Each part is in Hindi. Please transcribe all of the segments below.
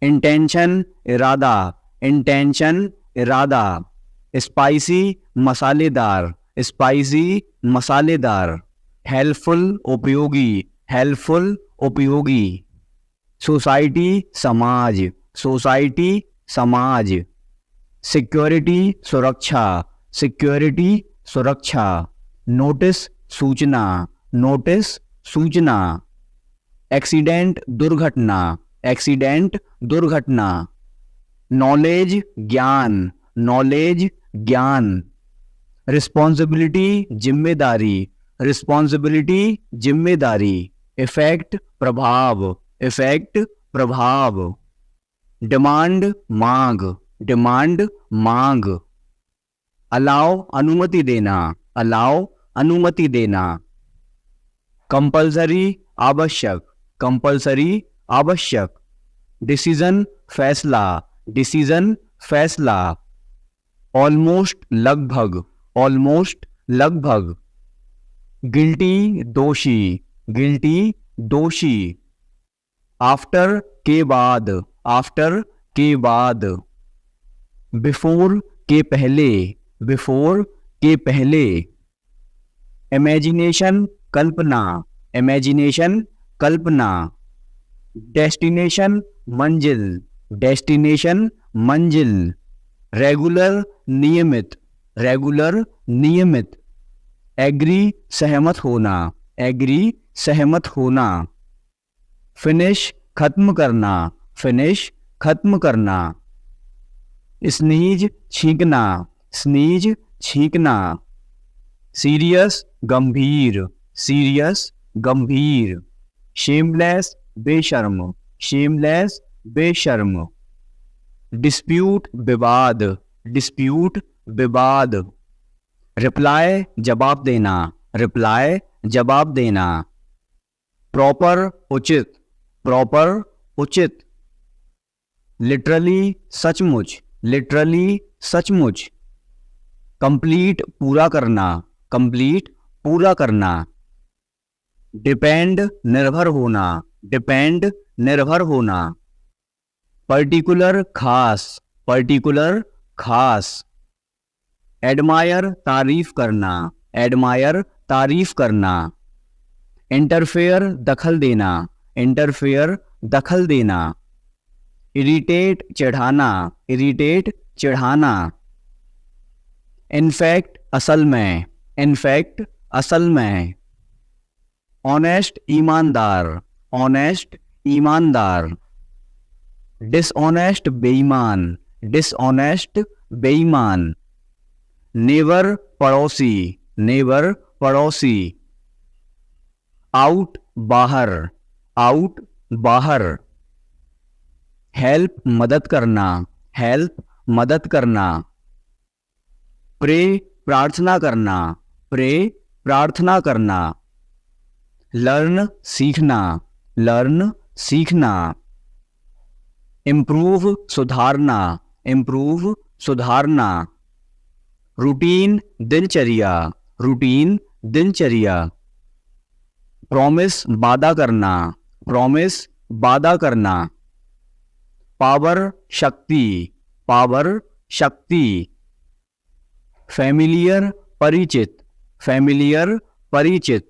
इंटेंशन इरादा, इंटेंशन इरादा। स्पाइसी मसालेदार, स्पाइसी मसालेदार। हेल्पफुल उपयोगी, हेल्पफुल उपयोगी। सोसाइटी समाज, सोसाइटी समाज। सिक्योरिटी सुरक्षा, सिक्योरिटी सुरक्षा। नोटिस सूचना, नोटिस सूचना। एक्सीडेंट दुर्घटना, एक्सीडेंट दुर्घटना। नॉलेज ज्ञान, नॉलेज ज्ञान। रिस्पॉन्सिबिलिटी जिम्मेदारी, रिस्पॉन्सिबिलिटी जिम्मेदारी। इफेक्ट प्रभाव, इफेक्ट प्रभाव। डिमांड मांग, डिमांड मांग। अलाउ अनुमति देना, अलाउ अनुमति देना। कंपल्सरी आवश्यक, कंपल्सरी आवश्यक। डिसीजन फैसला, डिसीजन फैसला। ऑलमोस्ट लगभग, ऑलमोस्ट लगभग। गिल्टी दोषी, गिल्टी दोषी। आफ्टर के बाद, आफ्टर के बाद। बिफोर के पहले, बिफोर के पहले। इमेजिनेशन कल्पना, इमेजिनेशन कल्पना। डेस्टिनेशन मंजिल, डेस्टिनेशन मंजिल। रेगुलर नियमित, रेगुलर नियमित। एग्री सहमत होना, एग्री सहमत होना। फिनिश खत्म करना, फिनिश खत्म करना। स्नीज छींकना, स्नीज छींकना। सीरियस गंभीर, सीरियस गंभीर। शेमलेस बेशर्म, शेमलेस बेशर्म। डिस्प्यूट विवाद, डिस्प्यूट विवाद। रिप्लाई जवाब देना, रिप्लाई जवाब देना। प्रॉपर उचित, प्रॉपर उचित। लिटरली सचमुच, लिटरली सचमुच। कंप्लीट पूरा करना, कंप्लीट पूरा करना। डिपेंड निर्भर होना, डिपेंड निर्भर होना। पर्टिकुलर खास, पर्टिकुलर खास। एडमायर तारीफ करना, एडमायर तारीफ करना। इंटरफेयर दखल देना, इंटरफेयर दखल देना। इरिटेट चिढ़ाना, इरिटेट चिढ़ाना। इनफैक्ट असल में, इनफैक्ट असल में। ऑनेस्ट ईमानदार, ऑनेस्ट ईमानदार। डिसऑनेस्ट बेईमान, डिसऑनेस्ट बेईमान। नेबर पड़ोसी, नेबर पड़ोसी। आउट बाहर, आउट बाहर। हेल्प मदद करना, हेल्प मदद करना। प्रे प्रार्थना करना, प्रे प्रार्थना करना। लर्न सीखना, लर्न सीखना। इम्प्रूव सुधारना, इम्प्रूव सुधारना। रूटीन दिनचर्या, रूटीन दिनचर्या। प्रॉमिस वादा करना, प्रॉमिस वादा करना। पावर शक्ति, पावर शक्ति। फैमिलियर परिचित, फैमिलियर परिचित।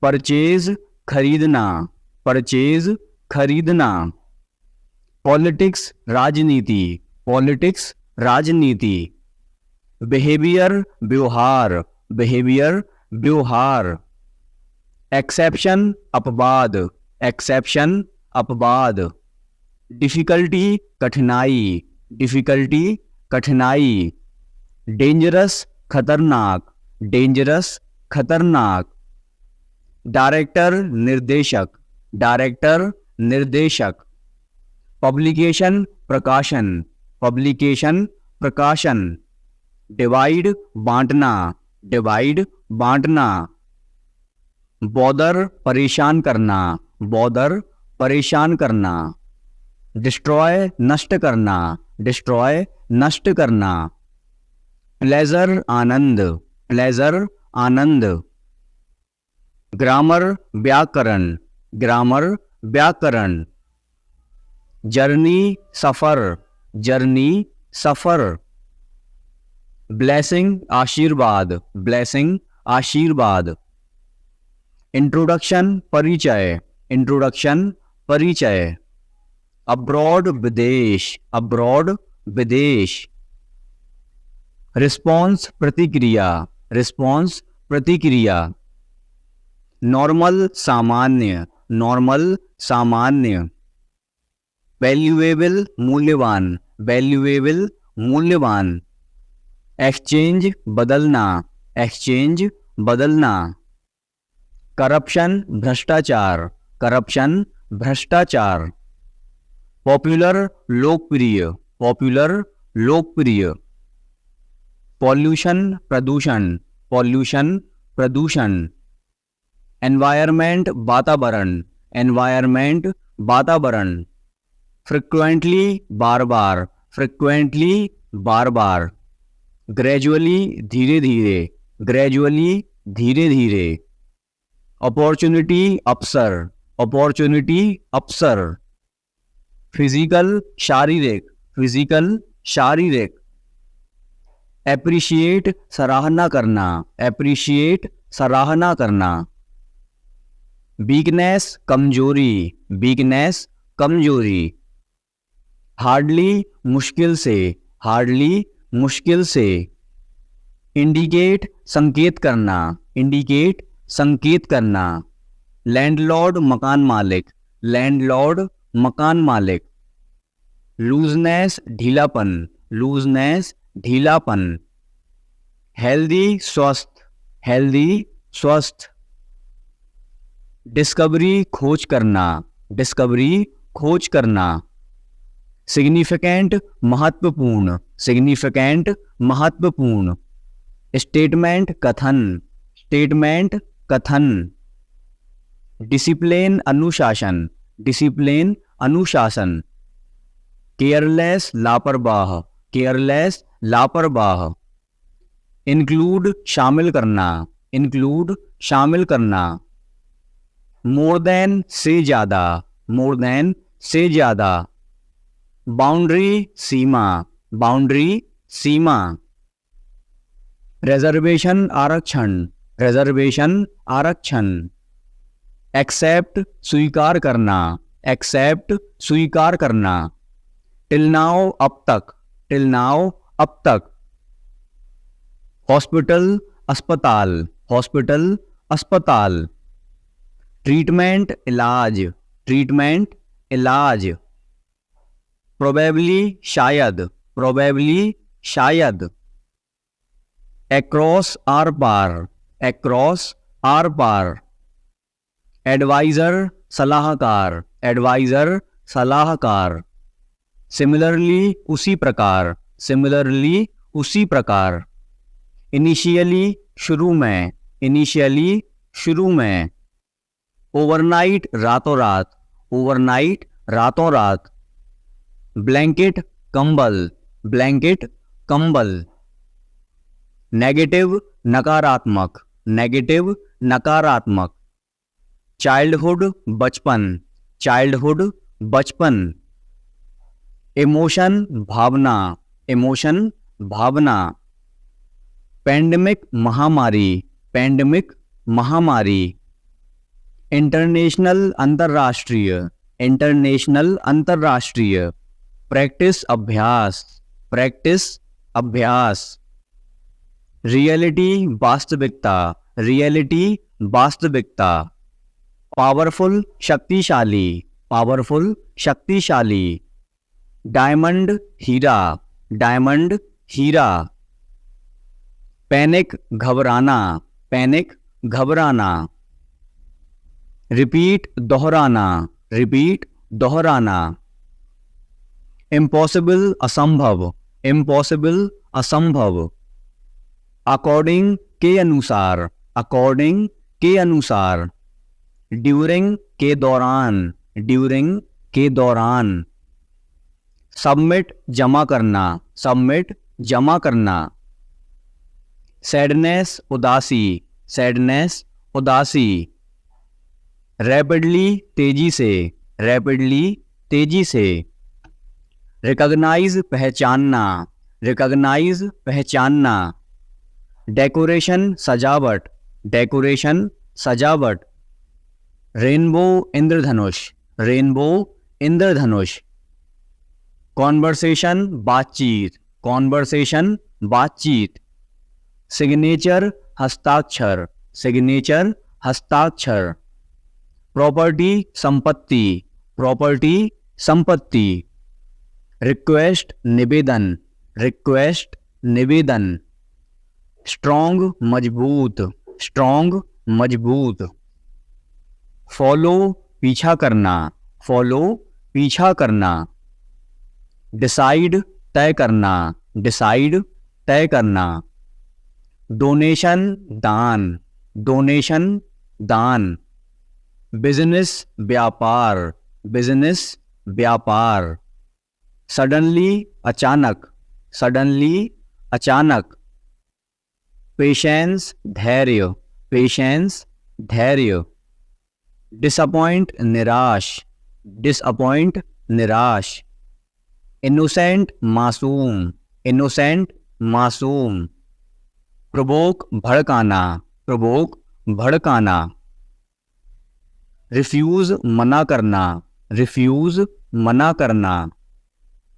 परचेज खरीदना, परचेज खरीदना। पॉलिटिक्स राजनीति, पॉलिटिक्स राजनीति। बिहेवियर व्यवहार, बिहेवियर व्यवहार। एक्सेप्शन अपवाद, एक्सेप्शन अपवाद। डिफिकल्टी कठिनाई, डिफिकल्टी कठिनाई। डेंजरस खतरनाक, डेंजरस खतरनाक। डायरेक्टर निर्देशक, डायरेक्टर निर्देशक। पब्लिकेशन प्रकाशन, पब्लिकेशन प्रकाशन। डिवाइड बांटना, डिवाइड बांटना। बॉदर परेशान करना, बॉदर परेशान करना। डिस्ट्रॉय नष्ट करना, डिस्ट्रॉय नष्ट करना। प्लेजर आनंद, प्लेजर आनंद। ग्रामर व्याकरण, ग्रामर व्याकरण। जर्नी सफर, जर्नी सफर। ब्लेसिंग आशीर्वाद, ब्लेसिंग आशीर्वाद। इंट्रोडक्शन परिचय, इंट्रोडक्शन परिचय। अब्रॉड विदेश, अब्रॉड विदेश। रिस्पॉन्स प्रतिक्रिया, रिस्पॉन्स प्रतिक्रिया। नॉर्मल सामान्य, नॉर्मल सामान्य। वैल्यूएबल मूल्यवान, वैल्यूएबल मूल्यवान। एक्सचेंज बदलना, एक्सचेंज बदलना। करप्शन भ्रष्टाचार, करप्शन भ्रष्टाचार। पॉपुलर लोकप्रिय, पॉपुलर लोकप्रिय। पॉल्यूशन प्रदूषण, पॉल्यूशन प्रदूषण। एनवायरमेंट वातावरण, एनवायरमेंट वातावरण। फ्रिक्वेंटली बार बार, फ्रिक्वेंटली बार बार। ग्रेजुअली धीरे धीरे, ग्रेजुअली धीरे धीरे। अपॉर्चुनिटी अवसर, अपॉर्चुनिटी अवसर। फिजिकल शारीरिक, फिजिकल शारीरिक। एप्रिशिएट सराहना करना, एप्रिशिएट सराहना करना। वीकनेस कमजोरी, वीकनेस कमजोरी। हार्डली मुश्किल से, हार्डली मुश्किल से। इंडिकेट संकेत करना, इंडिकेट संकेत करना। लैंडलॉर्ड मकान मालिक, लैंडलॉर्ड मकान मालिक। लूजनेस ढीलापन, लूजनेस ढीलापन। हेल्दी स्वस्थ, हेल्दी स्वस्थ। डिस्कवरी खोज करना, डिस्कवरी खोज करना। सिग्निफिकेंट महत्वपूर्ण, सिग्निफिकेंट महत्वपूर्ण। स्टेटमेंट कथन, स्टेटमेंट कथन। डिसिप्लिन अनुशासन, डिसिप्लिन अनुशासन। केयरलेस लापरवाह, केयरलेस लापरवाह। इंक्लूड शामिल करना, इंक्लूड शामिल करना। मोर देन से ज्यादा, मोर देन से ज्यादा। बाउंड्री सीमा, बाउंड्री सीमा। रिजर्वेशन आरक्षण, रिजर्वेशन आरक्षण। एक्सेप्ट स्वीकार करना, एक्सेप्ट स्वीकार करना। टिल नाउ अब तक, टिल नाउ अब तक। हॉस्पिटल अस्पताल, हॉस्पिटल अस्पताल। ट्रीटमेंट इलाज, ट्रीटमेंट इलाज। प्रोबेबली शायद, प्रोबेबली शायद। एक्रॉस आर पार, एक्रॉस आर पार। एडवाइजर सलाहकार, एडवाइजर सलाहकार। सिमिलरली उसी प्रकार, सिमिलरली उसी प्रकार। इनिशियली शुरू में, इनिशियली शुरू में। ओवरनाइट रातों रात, ओवरनाइट रातों रात। ब्लैंकेट कंबल, ब्लैंकेट कंबल। नेगेटिव नकारात्मक, नेगेटिव नकारात्मक। चाइल्डहुड बचपन, चाइल्डहुड बचपन। इमोशन भावना, इमोशन भावना। पेंडेमिक महामारी, पेंडेमिक महामारी। इंटरनेशनल अंतर्राष्ट्रीय, इंटरनेशनल अंतर्राष्ट्रीय। प्रैक्टिस अभ्यास, प्रैक्टिस अभ्यास। रियलिटी वास्तविकता, रियलिटी वास्तविकता। पावरफुल शक्तिशाली, पावरफुल शक्तिशाली। डायमंड हीरा, डायमंड हीरा। पैनिक घबराना, पैनिक घबराना। रिपीट दोहराना, रिपीट दोहराना। इम्पॉसिबल असंभव, इम्पॉसिबल असंभव। अकॉर्डिंग के अनुसार, अकॉर्डिंग के अनुसार। ड्यूरिंग के दौरान, ड्यूरिंग के दौरान। सबमिट जमा करना, सबमिट जमा करना। सैडनेस उदासी, सैडनेस उदासी। रैपिडली तेजी से, रैपिडली तेजी से। रिकॉग्नाइज पहचानना, रिकॉग्नाइज पहचानना। डेकोरेशन सजावट, डेकोरेशन सजावट। रेनबो इंद्रधनुष, रेनबो इंद्रधनुष। कॉन्वर्सेशन बातचीत, कॉन्वर्सेशन बातचीत। सिग्नेचर हस्ताक्षर, सिग्नेचर हस्ताक्षर। प्रॉपर्टी संपत्ति, प्रॉपर्टी संपत्ति। रिक्वेस्ट निवेदन, रिक्वेस्ट निवेदन। स्ट्रॉन्ग मजबूत, स्ट्रॉन्ग मजबूत। फॉलो पीछा करना, फॉलो पीछा करना। डिसाइड तय करना, डिसाइड तय करना। डोनेशन दान, डोनेशन दान। बिजनेस व्यापार, बिजनेस व्यापार। सडनली अचानक, सडनली अचानक। पेशेंस धैर्य, पेशेंस धैर्य। डिसअपॉइंट निराश, डिसअपॉइंट निराश। इनोसेंट मासूम, इनोसेंट मासूम। प्रोवोक भड़काना, प्रोवोक भड़काना। रिफ्यूज मना करना, रिफ्यूज मना करना।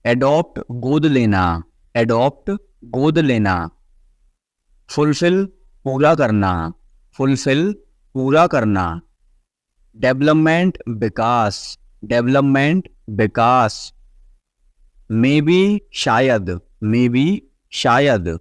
एडॉप्ट गोद लेना, एडॉप्ट गोद लेना। फुलफिल पूरा करना, फुलफिल पूरा करना। Development Vikas, development Vikas. May be शायद, मे बी शायद।